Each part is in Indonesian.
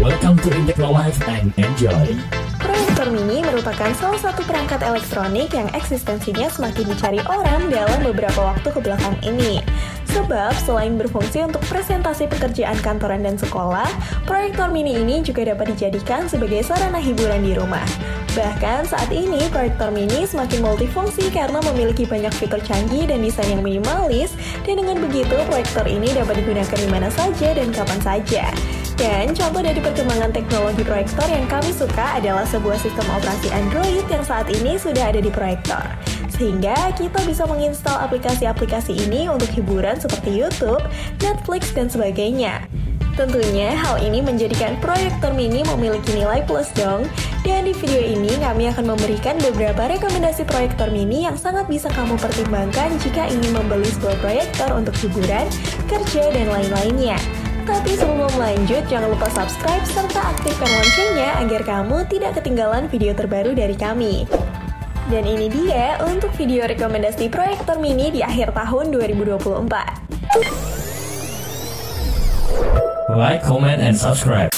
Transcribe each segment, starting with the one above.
Welcome to Integral Life and enjoy. Proyektor mini merupakan salah satu perangkat elektronik yang eksistensinya semakin dicari orang dalam beberapa waktu kebelakang ini. Sebab selain berfungsi untuk presentasi pekerjaan kantoran dan sekolah, proyektor mini ini juga dapat dijadikan sebagai sarana hiburan di rumah. Bahkan saat ini, proyektor mini semakin multifungsi karena memiliki banyak fitur canggih dan desain yang minimalis, dan dengan begitu proyektor ini dapat digunakan di mana saja dan kapan saja. Dan contoh dari perkembangan teknologi proyektor yang kami suka adalah sebuah sistem operasi Android yang saat ini sudah ada di proyektor. Sehingga kita bisa menginstal aplikasi-aplikasi ini untuk hiburan seperti YouTube, Netflix, dan sebagainya. Tentunya hal ini menjadikan proyektor mini memiliki nilai plus dong. Dan di video ini kami akan memberikan beberapa rekomendasi proyektor mini yang sangat bisa kamu pertimbangkan jika ingin membeli sebuah proyektor untuk hiburan, kerja, dan lain-lainnya. Tapi sebelum lanjut, jangan lupa subscribe serta aktifkan loncengnya agar kamu tidak ketinggalan video terbaru dari kami. Dan ini dia untuk video rekomendasi proyektor mini di akhir tahun 2024. Like, comment, and subscribe.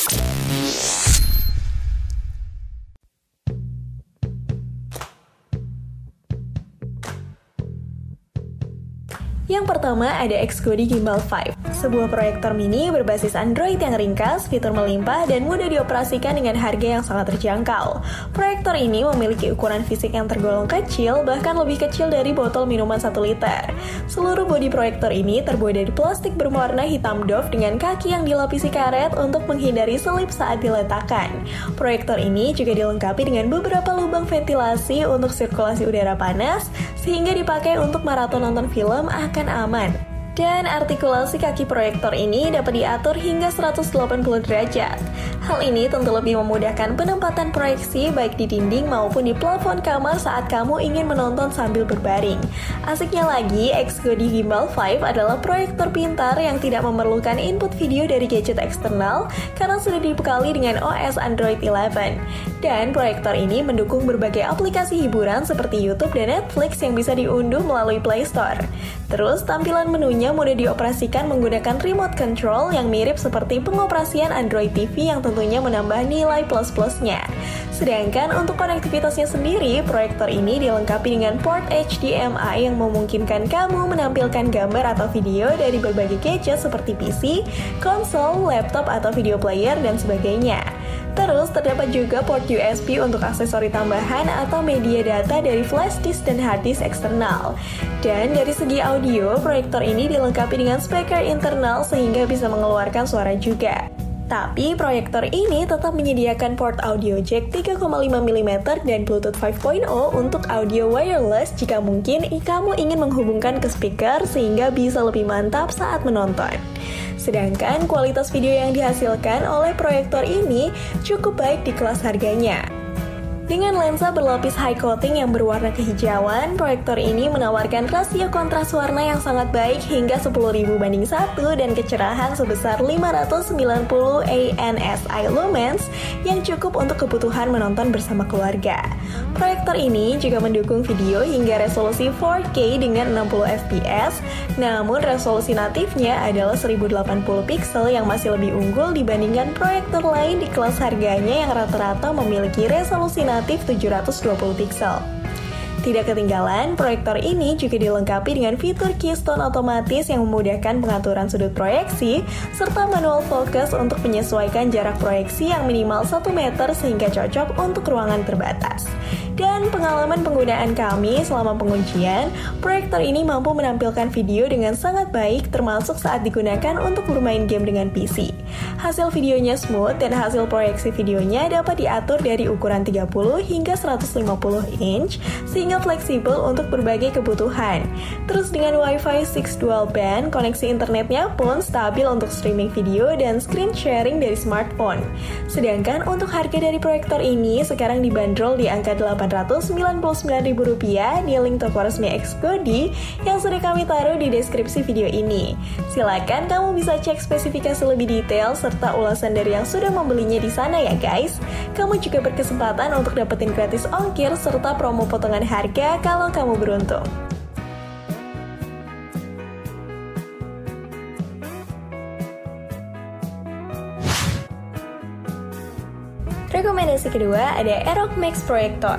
Yang pertama ada XGODI Gimbal 5, sebuah proyektor mini berbasis Android yang ringkas, fitur melimpah, dan mudah dioperasikan dengan harga yang sangat terjangkau. Proyektor ini memiliki ukuran fisik yang tergolong kecil, bahkan lebih kecil dari botol minuman 1 liter. Seluruh bodi proyektor ini terbuat dari plastik berwarna hitam doff dengan kaki yang dilapisi karet untuk menghindari selip saat diletakkan. Proyektor ini juga dilengkapi dengan beberapa lubang ventilasi untuk sirkulasi udara panas, sehingga dipakai untuk maraton nonton film akan aman. Dan artikulasi kaki proyektor ini dapat diatur hingga 180 derajat. Hal ini tentu lebih memudahkan penempatan proyeksi baik di dinding maupun di plafon kamar saat kamu ingin menonton sambil berbaring. Asiknya lagi, XGODI Gimbal 5 adalah proyektor pintar yang tidak memerlukan input video dari gadget eksternal karena sudah dibekali dengan OS Android 11. Dan proyektor ini mendukung berbagai aplikasi hiburan seperti YouTube dan Netflix yang bisa diunduh melalui Play Store. Terus tampilan menunya mudah dioperasikan menggunakan remote control yang mirip seperti pengoperasian Android TV yang tentunya menambah nilai plus-plusnya. Sedangkan untuk konektivitasnya sendiri, proyektor ini dilengkapi dengan port HDMI yang memungkinkan kamu menampilkan gambar atau video dari berbagai gadget seperti PC, konsol, laptop, atau video player, dan sebagainya. Terus terdapat juga port USB untuk aksesori tambahan atau media data dari flash disk dan hard disk eksternal. Dan dari segi audio, proyektor ini dilengkapi dengan speaker internal sehingga bisa mengeluarkan suara juga. Tapi proyektor ini tetap menyediakan port audio jack 3,5 mm dan Bluetooth 5.0 untuk audio wireless jika mungkin kamu ingin menghubungkan ke speaker sehingga bisa lebih mantap saat menonton. Sedangkan kualitas video yang dihasilkan oleh proyektor ini cukup baik di kelas harganya. Dengan lensa berlapis high coating yang berwarna kehijauan, proyektor ini menawarkan rasio kontras warna yang sangat baik hingga 10.000:1 dan kecerahan sebesar 590 ANSI lumens yang cukup untuk kebutuhan menonton bersama keluarga. Proyektor ini juga mendukung video hingga resolusi 4K dengan 60 fps, namun resolusi natifnya adalah 1080 pixel yang masih lebih unggul dibandingkan proyektor lain di kelas harganya yang rata-rata memiliki resolusi natif 720 pixel. Tidak ketinggalan, proyektor ini juga dilengkapi dengan fitur keystone otomatis yang memudahkan pengaturan sudut proyeksi, serta manual focus untuk menyesuaikan jarak proyeksi yang minimal 1 meter sehingga cocok untuk ruangan terbatas. Dan pengalaman penggunaan kami selama pengujian, proyektor ini mampu menampilkan video dengan sangat baik termasuk saat digunakan untuk bermain game dengan PC. Hasil videonya smooth dan hasil proyeksi videonya dapat diatur dari ukuran 30 hingga 150 inch sehingga fleksibel untuk berbagai kebutuhan. Terus dengan Wi-Fi 6 dual band, koneksi internetnya pun stabil untuk streaming video dan screen sharing dari smartphone. Sedangkan untuk harga dari proyektor ini sekarang dibanderol di angka Rp899.000 di link toko resmi XGODI yang sudah kami taruh di deskripsi video ini. Silakan kamu bisa cek spesifikasi lebih detail serta ulasan dari yang sudah membelinya di sana ya guys. Kamu juga berkesempatan untuk dapetin gratis ongkir serta promo potongan harga kalau kamu beruntung. Rekomendasi kedua ada Aerox Max Projector.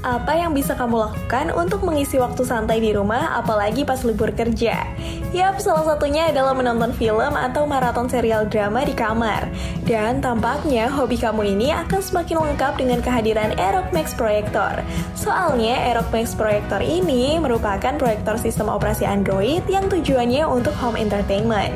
Apa yang bisa kamu lakukan untuk mengisi waktu santai di rumah, apalagi pas libur kerja? Yap, salah satunya adalah menonton film atau maraton serial drama di kamar. Dan tampaknya hobi kamu ini akan semakin lengkap dengan kehadiran Aerox Max Projector. Soalnya Aerox Max Projector ini merupakan proyektor sistem operasi Android yang tujuannya untuk home entertainment.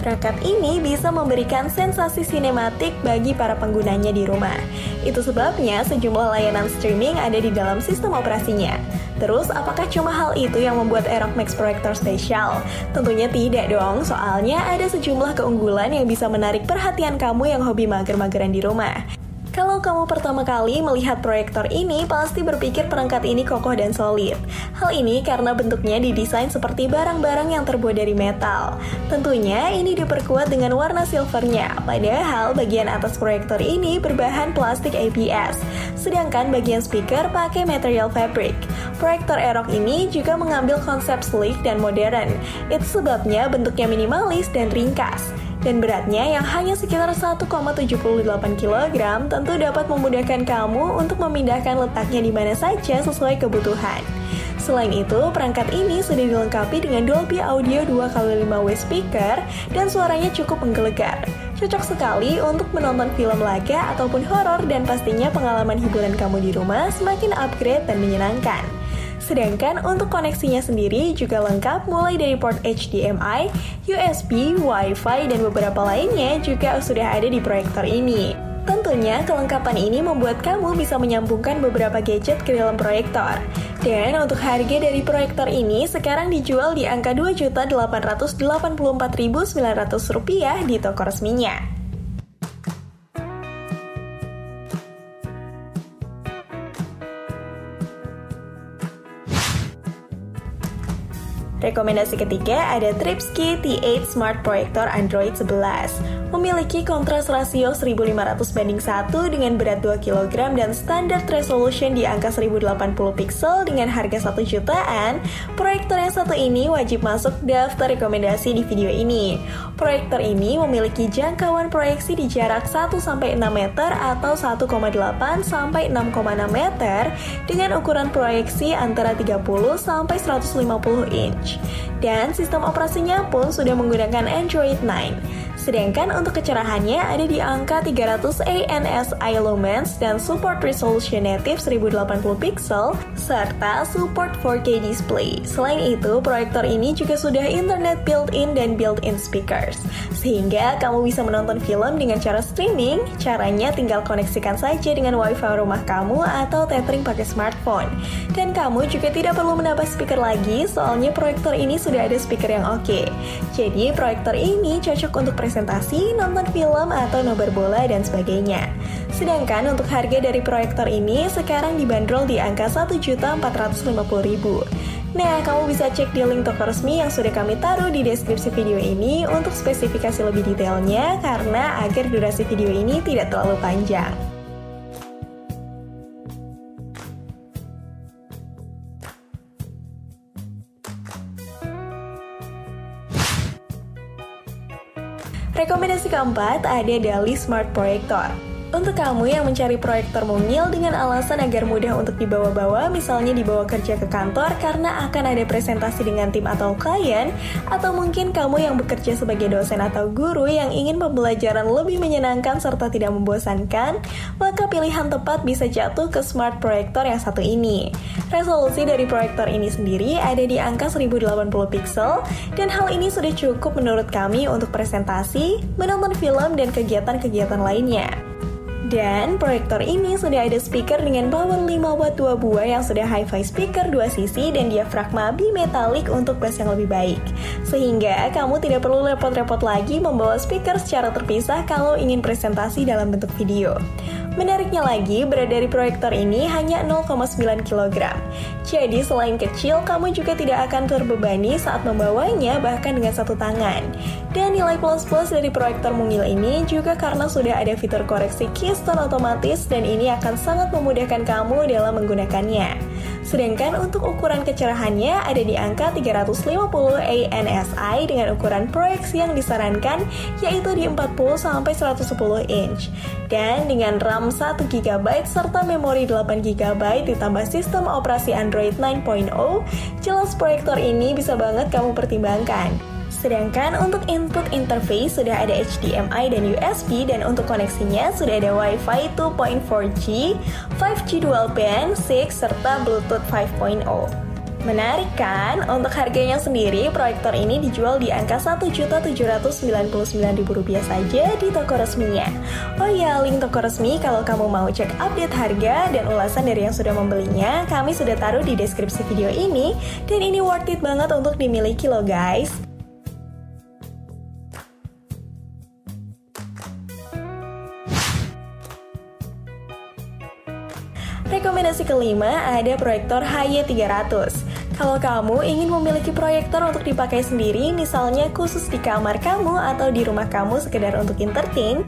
Perangkat ini bisa memberikan sensasi sinematik bagi para penggunanya di rumah. Itu sebabnya sejumlah layanan streaming ada di dalam sistem operasinya. Terus, apakah cuma hal itu yang membuat Aerox Max Projector spesial? Tentunya tidak dong, soalnya ada sejumlah keunggulan yang bisa menarik perhatian kamu yang hobi mager-mageran di rumah. Kalau kamu pertama kali melihat proyektor ini, pasti berpikir perangkat ini kokoh dan solid. Hal ini karena bentuknya didesain seperti barang-barang yang terbuat dari metal. Tentunya ini diperkuat dengan warna silvernya, padahal bagian atas proyektor ini berbahan plastik ABS, sedangkan bagian speaker pakai material fabric. Proyektor Aerox ini juga mengambil konsep sleek dan modern. Itu sebabnya bentuknya minimalis dan ringkas. Dan beratnya yang hanya sekitar 1,78 kg tentu dapat memudahkan kamu untuk memindahkan letaknya di mana saja sesuai kebutuhan. Selain itu, perangkat ini sudah dilengkapi dengan Dolby Audio 2x5W speaker dan suaranya cukup menggelegar. Cocok sekali untuk menonton film laga ataupun horor dan pastinya pengalaman hiburan kamu di rumah semakin upgrade dan menyenangkan. Sedangkan untuk koneksinya sendiri juga lengkap mulai dari port HDMI, USB, Wi-Fi, dan beberapa lainnya juga sudah ada di proyektor ini. Tentunya kelengkapan ini membuat kamu bisa menyambungkan beberapa gadget ke dalam proyektor. Dan untuk harga dari proyektor ini sekarang dijual di angka Rp2.884.900 di toko resminya. Rekomendasi ketiga ada Tripsky T8 Smart Projector Android 11. Memiliki kontras rasio 1500:1 dengan berat 2 kg dan standar resolution di angka 1080 pixel dengan harga 1 jutaan, proyektor yang satu ini wajib masuk daftar rekomendasi di video ini. Proyektor ini memiliki jangkauan proyeksi di jarak 1-6 meter atau 1,8-6,6 meter dengan ukuran proyeksi antara 30-150 inch. Dan sistem operasinya pun sudah menggunakan Android 9. Sedangkan untuk kecerahannya ada di angka 300 ANSI lumens dan support resolution native 1080 pixel serta support 4K display. Selain itu, proyektor ini juga sudah internet built-in dan built-in speakers. Sehingga kamu bisa menonton film dengan cara streaming. Caranya tinggal koneksikan saja dengan Wi-Fi rumah kamu atau tethering pakai smartphone. Dan kamu juga tidak perlu menambah speaker lagi, soalnya proyektor ini sudah ada speaker yang oke. Jadi proyektor ini cocok untuk presentasi, nonton film, atau nobar bola, dan sebagainya. Sedangkan untuk harga dari proyektor ini sekarang dibanderol di angka Rp1.450.000. Nah, kamu bisa cek di link toko resmi yang sudah kami taruh di deskripsi video ini untuk spesifikasi lebih detailnya karena agar durasi video ini tidak terlalu panjang. Rekomendasi keempat ada Dali Smart Projector. Untuk kamu yang mencari proyektor mungil dengan alasan agar mudah untuk dibawa-bawa, misalnya dibawa kerja ke kantor karena akan ada presentasi dengan tim atau klien, atau mungkin kamu yang bekerja sebagai dosen atau guru yang ingin pembelajaran lebih menyenangkan serta tidak membosankan, maka pilihan tepat bisa jatuh ke smart proyektor yang satu ini. Resolusi dari proyektor ini sendiri ada di angka 1080 pixel, dan hal ini sudah cukup menurut kami untuk presentasi, menonton film, dan kegiatan-kegiatan lainnya. Dan proyektor ini sudah ada speaker dengan power 5 watt 2 buah yang sudah hi-fi speaker 2 sisi dan diafragma bimetalik untuk bass yang lebih baik. Sehingga kamu tidak perlu repot-repot lagi membawa speaker secara terpisah kalau ingin presentasi dalam bentuk video. Menariknya lagi, berat dari proyektor ini hanya 0,9 kg. Jadi selain kecil, kamu juga tidak akan terbebani saat membawanya bahkan dengan satu tangan. Dan nilai plus-plus dari proyektor mungil ini juga karena sudah ada fitur koreksi keystone otomatis dan ini akan sangat memudahkan kamu dalam menggunakannya. Sedangkan untuk ukuran kecerahannya ada di angka 350 ANSI dengan ukuran proyeksi yang disarankan yaitu di 40-110 inch. Dan dengan RAM 1GB serta memori 8GB ditambah sistem operasi Android 9.0, jelas proyektor ini bisa banget kamu pertimbangkan. Sedangkan untuk input interface sudah ada HDMI dan USB, dan untuk koneksinya sudah ada Wi-Fi 2.4G, 5G dual band, 6, serta Bluetooth 5.0. Menarik kan? Untuk harganya sendiri, proyektor ini dijual di angka Rp1.799.000 saja di toko resminya. Oh ya, link toko resmi kalau kamu mau cek update harga dan ulasan dari yang sudah membelinya, kami sudah taruh di deskripsi video ini, dan ini worth it banget untuk dimiliki loh guys. Rekomendasi kelima ada proyektor HY300. Kalau kamu ingin memiliki proyektor untuk dipakai sendiri, misalnya khusus di kamar kamu atau di rumah kamu sekedar untuk entertain,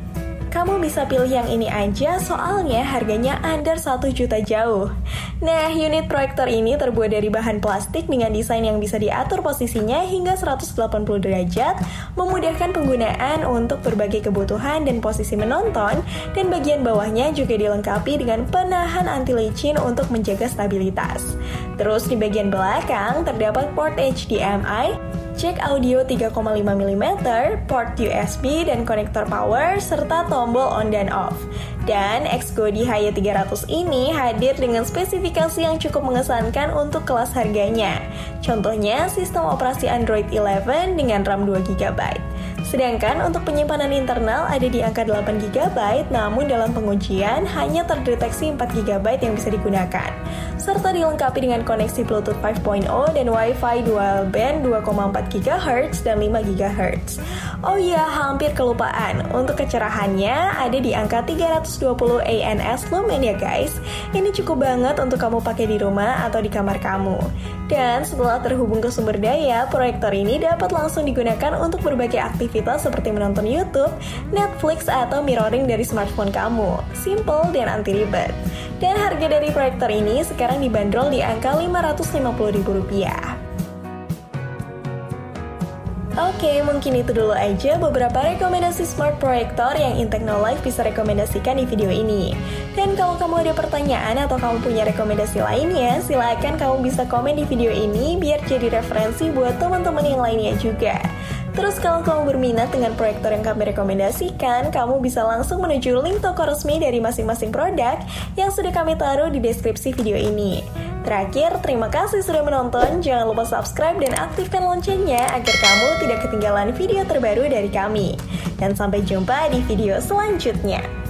kamu bisa pilih yang ini aja, soalnya harganya under 1 juta jauh. Nah, unit proyektor ini terbuat dari bahan plastik dengan desain yang bisa diatur posisinya hingga 180 derajat, memudahkan penggunaan untuk berbagai kebutuhan dan posisi menonton, dan bagian bawahnya juga dilengkapi dengan penahan anti licin untuk menjaga stabilitas. Terus di bagian belakang terdapat port HDMI, jack audio 3,5mm, port USB dan konektor power, serta tombol on dan off. Dan XGODI HY300 ini hadir dengan spesifikasi yang cukup mengesankan untuk kelas harganya. Contohnya sistem operasi Android 11 dengan RAM 2GB. Sedangkan untuk penyimpanan internal ada di angka 8GB, namun dalam pengujian hanya terdeteksi 4GB yang bisa digunakan. Serta dilengkapi dengan koneksi Bluetooth 5.0 dan Wi-Fi dual band 2,4 GHz dan 5 GHz. Oh iya, hampir kelupaan. Untuk kecerahannya ada di angka 320 ANS lumen ya guys. Ini cukup banget untuk kamu pakai di rumah atau di kamar kamu. Dan setelah terhubung ke sumber daya, proyektor ini dapat langsung digunakan untuk berbagai aktivitas seperti menonton YouTube, Netflix, atau mirroring dari smartphone kamu. Simple dan anti ribet. Dan harga dari proyektor ini sekarang dibanderol di angka Rp550.000. Oke, mungkin itu dulu aja beberapa rekomendasi smart proyektor yang Intecnolife bisa rekomendasikan di video ini. Dan kalau kamu ada pertanyaan atau kamu punya rekomendasi lainnya, silakan kamu bisa komen di video ini biar jadi referensi buat teman-teman yang lainnya juga. Terus kalau kamu berminat dengan proyektor yang kami rekomendasikan, kamu bisa langsung menuju link toko resmi dari masing-masing produk yang sudah kami taruh di deskripsi video ini. Terakhir, terima kasih sudah menonton, jangan lupa subscribe dan aktifkan loncengnya agar kamu tidak ketinggalan video terbaru dari kami. Dan sampai jumpa di video selanjutnya.